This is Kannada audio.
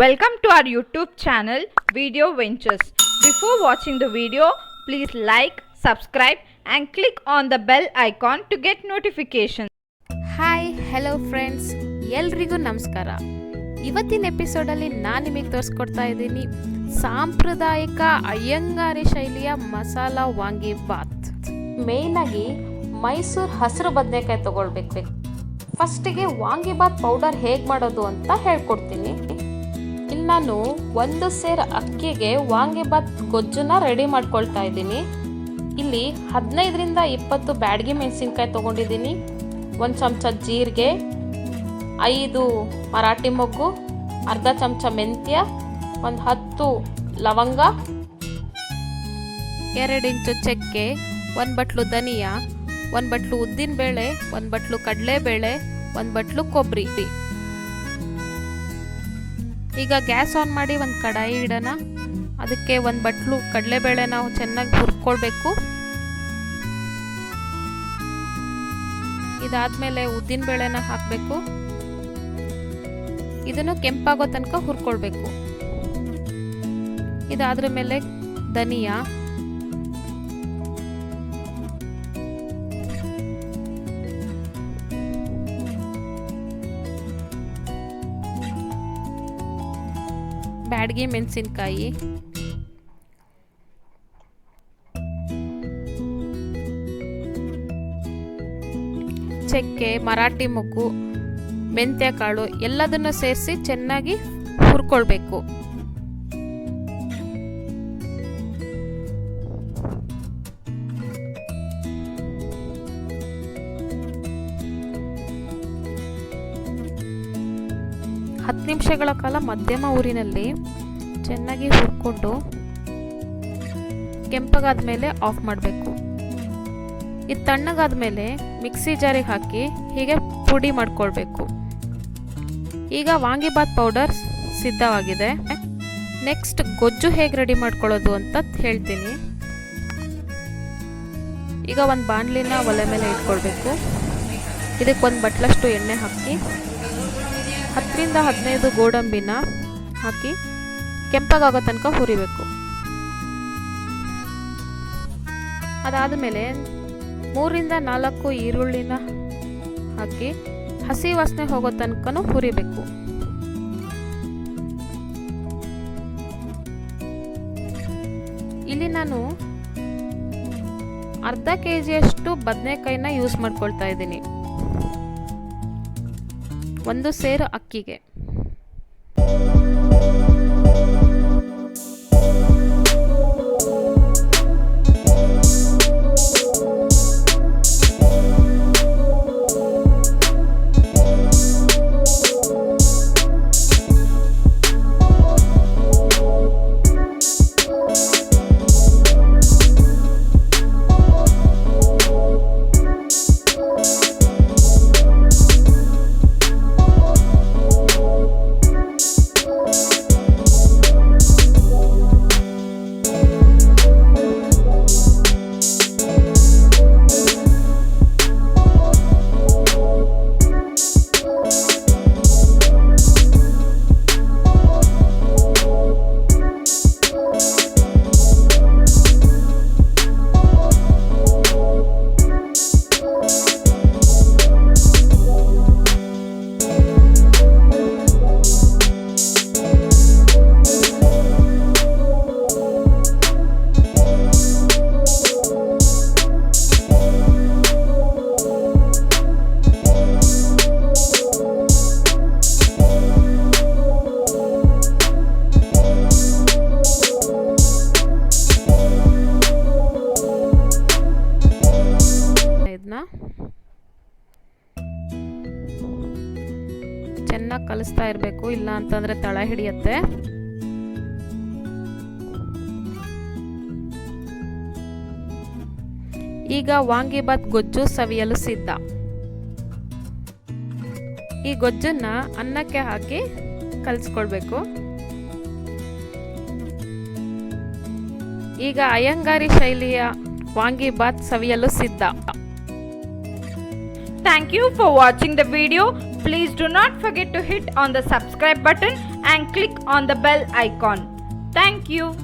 Welcome to our YouTube channel Video Ventures. Before watching the video, please like, subscribe and click on the bell icon to get notifications. Hi hello friends, ಎಲ್ರಿಗೂ ನಮಸ್ಕಾರ. ಇವತ್ತಿನ ಎಪಿಸೋಡಲ್ಲಿ ನಾನು ನಿಮಗೆ ತೋರಿಸ್ಕೊಡ್ತಾ ಇದ್ದೀನಿ ಸಾಂಪ್ರದಾಯಿಕ ಅಯ್ಯಂಗಾರಿ ಶೈಲಿಯ ಮಸಾಲ ವಾಂಗಿ ಬಾತ್. ಮೇಯ್ನಾಗಿ ಮೈಸೂರು ಹಸಿರು ಬದನೆಕಾಯಿ ತೊಗೊಳ್ಬೇಕು. ಫಸ್ಟಿಗೆ ವಾಂಗಿ ಬಾತ್ ಪೌಡರ್ ಹೇಗೆ ಮಾಡೋದು ಅಂತ ಹೇಳ್ಕೊಡ್ತೀನಿ. ಇಲ್ಲಿ ನಾನು 1 ಸೇರ್ ಅಕ್ಕಿಗೆ ವಾಂಗಿಬಾತ್ ಗೊಜ್ಜನ್ನ ರೆಡಿ ಮಾಡ್ಕೊಳ್ತಾ ಇದ್ದೀನಿ. ಇಲ್ಲಿ 15ರಿಂದ 20 ಬ್ಯಾಡಗಿ ಮೆಣಸಿನ್ಕಾಯಿ ತೊಗೊಂಡಿದ್ದೀನಿ, 1 ಚಮಚ ಜೀರಿಗೆ, 5 ಮರಾಠಿ ಮೊಗ್ಗು, ಅರ್ಧ ಚಮಚ ಮೆಂತ್ಯ, 10 ಲವಂಗ, 2 ಇಂಚು ಚಕ್ಕೆ, 1 ಬಟ್ಲು ಧನಿಯಾ, 1 ಬಟ್ಲು ಉದ್ದಿನಬೇಳೆ, 1 ಬಟ್ಲು ಕಡಲೆಬೇಳೆ, 1 ಬಟ್ಲು ಕೊಬ್ಬರಿ. ಈಗ ಗ್ಯಾಸ್ ಆನ್ ಮಾಡಿ ಒಂದು ಕಡಾಯಿ ಇಡೋಣ. ಅದಕ್ಕೆ 1 ಬಟ್ಲು ಕಡಲೆಬೇಳೆ ನಾವು ಚೆನ್ನಾಗಿ ಹುರ್ಕೊಳ್ಬೇಕು. ಇದಾದ್ಮೇಲೆ ಉದ್ದಿನಬೇಳೆನ ಹಾಕಬೇಕು. ಇದನ್ನು ಕೆಂಪಾಗೋ ತನಕ ಹುರ್ಕೊಳ್ಬೇಕು. ಇದಾದ್ರ ಮೇಲೆ ಧನಿಯಾ, ಬ್ಯಾಡಗಿ ಮೆಣಸಿನ್ಕಾಯಿ, ಚಕ್ಕೆ, ಮರಾಠಿ ಮೊಗ್ಗು, ಮೆಂತ್ಯ ಕಾಳು ಎಲ್ಲದನ್ನು ಸೇರಿಸಿ ಚೆನ್ನಾಗಿ ಹುರ್ಕೊಳ್ಬೇಕು. ಹತ್ತು ನಿಮಿಷಗಳ ಕಾಲ ಮಧ್ಯಮ ಊರಿನಲ್ಲಿ ಚೆನ್ನಾಗಿ ಹುರ್ಕೊಂಡು ಕೆಂಪಗಾದ ಮೇಲೆ ಆಫ್ ಮಾಡಬೇಕು. ಇದು ತಣ್ಣಗಾದ ಮೇಲೆ ಮಿಕ್ಸಿ ಜಾರಿಗೆ ಹಾಕಿ ಹೀಗೆ ಪುಡಿ ಮಾಡ್ಕೊಳ್ಬೇಕು. ಈಗ ವಾಂಗಿಬಾತ್ ಪೌಡರ್ ಸಿದ್ಧವಾಗಿದೆ. ನೆಕ್ಸ್ಟ್ ಗೊಜ್ಜು ಹೇಗೆ ರೆಡಿ ಮಾಡ್ಕೊಳ್ಳೋದು ಅಂತ ಹೇಳ್ತೀನಿ. ಈಗ ಒಂದು ಬಾಣಲಿನ ಒಲೆ ಮೇಲೆ ಇಟ್ಕೊಳ್ಬೇಕು. ಇದಕ್ಕೆ 1 ಬಟ್ಲಷ್ಟು ಎಣ್ಣೆ ಹಾಕಿ 10ರಿಂದ 15 ಗೋಡಂಬಿನ ಹಾಕಿ ಕೆಂಪಗಾಗೋ ತನಕ ಹುರಿಬೇಕು. ಅದಾದಮೇಲೆ 3ರಿಂದ 4 ಈರುಳ್ಳಿನ ಹಾಕಿ ಹಸಿ ವಾಸನೆ ಹೋಗೋ ತನಕ ಹುರಿಬೇಕು. ಇಲ್ಲಿ ನಾನು ಅರ್ಧ ಕೆಜಿಯಷ್ಟು ಬದನೆಕಾಯಿನ ಯೂಸ್ ಮಾಡ್ಕೊಳ್ತಾ ಇದ್ದೀನಿ 1 ಸೇರು ಅಕ್ಕಿಗೆ. ಚೆನ್ನಾಗಿ ಕಲಿಸ್ತಾ ಇರಬೇಕು, ಇಲ್ಲ ಅಂತಂದ್ರೆ ತಳ ಹಿಡಿಯುತ್ತೆ. ಈಗ ವಾಂಗಿಬಾತ್ ಗೊಜ್ಜು ಸವಿಯಲು ಸಿದ್ಧ. ಈ ಗೊಜ್ಜನ್ನ ಅನ್ನಕ್ಕೆ ಹಾಕಿ ಕಲಿಸ್ಕೊಳ್ಬೇಕು. ಈಗ ಅಯ್ಯಂಗಾರಿ ಶೈಲಿಯ ವಾಂಗಿಬಾತ್ ಸವಿಯಲು ಸಿದ್ಧ. Thank you for watching the video. Please do not forget to hit on the subscribe button and click on the bell icon. Thank you.